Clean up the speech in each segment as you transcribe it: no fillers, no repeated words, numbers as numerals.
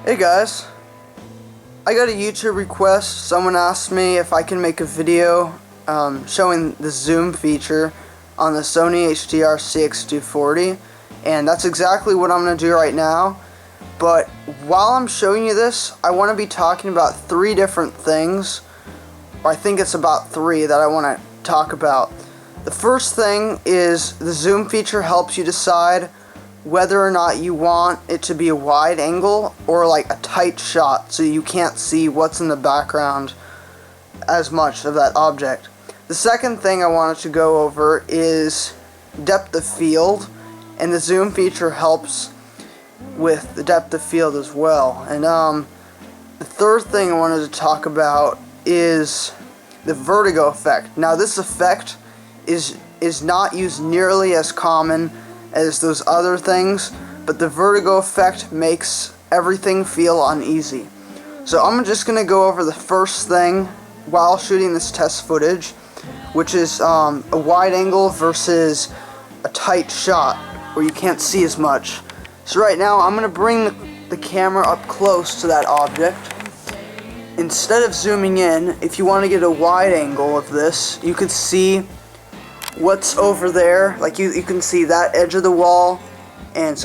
Hey guys, I got a YouTube request. Someone asked me if I can make a video showing the zoom feature on the Sony HDR-CX240, and that's exactly what I'm going to do right now. But while I'm showing you this, I want to be talking about three different things, or I think it's about three that I want to talk about. The first thing is the zoom feature helps you decide whether or not you want it to be a wide angle or like a tight shot so you can't see what's in the background as much of that object. The second thing I wanted to go over is depth of field, and the zoom feature helps with the depth of field as well. And the third thing I wanted to talk about is the vertigo effect. Now this effect is not used nearly as common as those other things, but the vertigo effect makes everything feel uneasy. So I'm just going to go over the first thing while shooting this test footage, which is a wide angle versus a tight shot where you can't see as much. So right now I'm going to bring the camera up close to that object. Instead of zooming in, if you want to get a wide angle of this, you could see what's over there. Like you can see that edge of the wall, and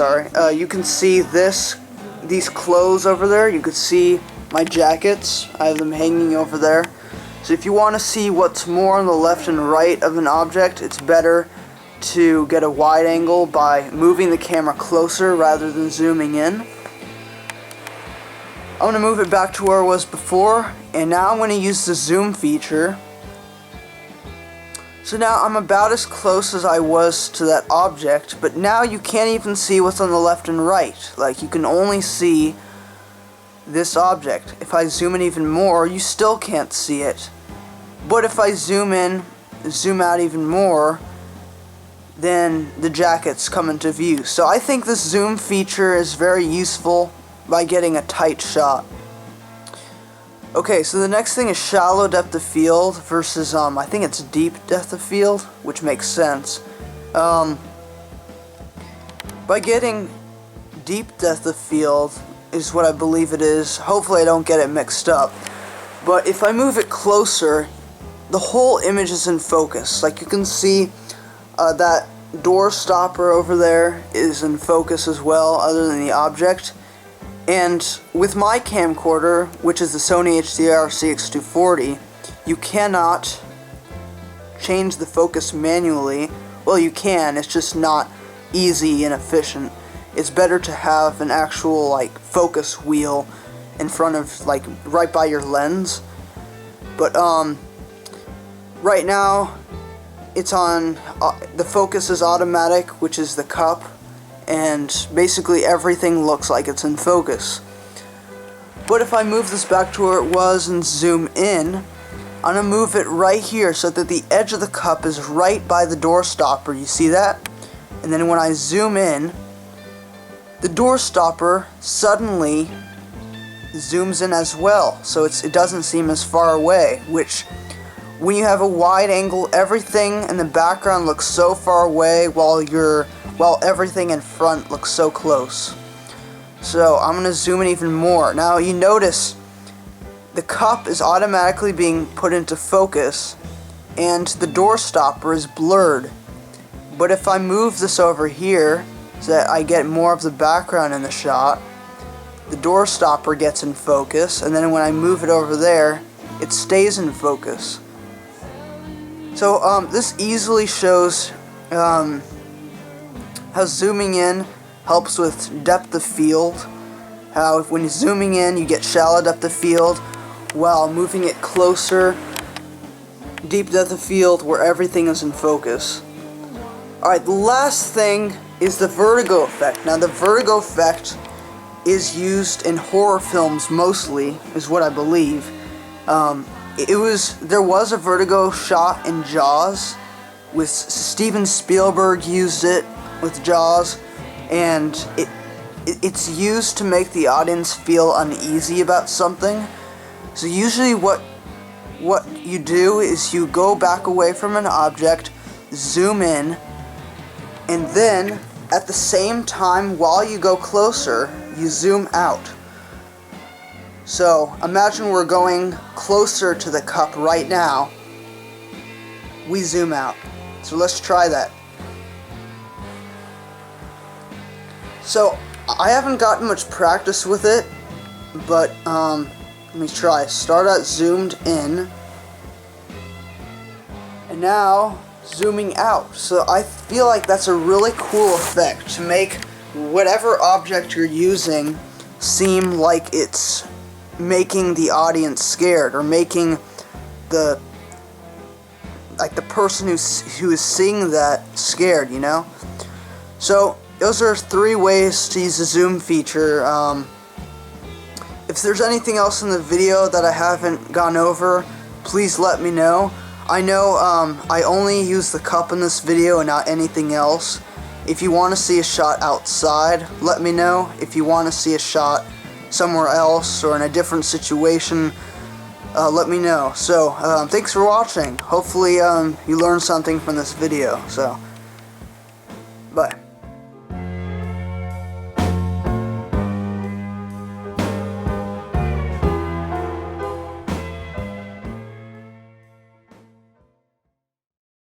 you can see these clothes over there. You could see my jackets. I have them hanging over there. So if you want to see what's more on the left and right of an object, it's better to get a wide angle by moving the camera closer rather than zooming in. I'm going to move it back to where it was before, and now I'm going to use the zoom feature. So now I'm about as close as I was to that object, but now you can't even see what's on the left and right. Like, you can only see this object. If I zoom in even more, you still can't see it. But if I zoom in, zoom out even more, then the jackets come into view. So I think this zoom feature is very useful by getting a tight shot. Okay, so the next thing is shallow depth of field versus, I think it's deep depth of field, which makes sense. By getting deep depth of field is what I believe it is. Hopefully I don't get it mixed up. But if I move it closer, the whole image is in focus. Like you can see that door stopper over there is in focus as well, other than the object. And with my camcorder, which is the Sony HDR-CX240, you cannot change the focus manually. Well, you can, it's just not easy and efficient. It's better to have an actual like focus wheel in front of, like, right by your lens. But right now it's on the focus is automatic, which is the cup, and basically everything looks like it's in focus. But if I move this back to where it was and zoom in, I'm going to move it right here so that the edge of the cup is right by the door stopper. You see that? And then when I zoom in, the door stopper suddenly zooms in as well, so it doesn't seem as far away, which when you have a wide angle, everything in the background looks so far away while everything in front looks so close. So I'm going to zoom in even more. Now you notice the cup is automatically being put into focus and the door stopper is blurred. But if I move this over here so that I get more of the background in the shot, the door stopper gets in focus, and then when I move it over there, it stays in focus. So this easily shows how zooming in helps with depth of field. How when you're zooming in, you get shallow depth of field, while moving it closer, deep depth of field where everything is in focus. Alright, the last thing is the vertigo effect. Now the vertigo effect is used in horror films mostly, is what I believe. There was a vertigo shot in Jaws, with Steven Spielberg used it with Jaws, and it's used to make the audience feel uneasy about something. So usually what you do is you go back away from an object, zoom in, and then at the same time while you go closer, you zoom out. So imagine we're going closer to the cup right now. We zoom out. So let's try that. So I haven't gotten much practice with it, but let me try. Start at zoomed in, and now zooming out. So I feel like that's a really cool effect to make whatever object you're using seem like it's making the audience scared, or making the person who is seeing that scared, you know? So those are 3 ways to use the zoom feature. If there's anything else in the video that I haven't gone over, please let me know. I know I only use the cup in this video and not anything else. If you want to see a shot outside, let me know. If you want to see a shot somewhere else or in a different situation, let me know. So thanks for watching. Hopefully you learned something from this video. So bye.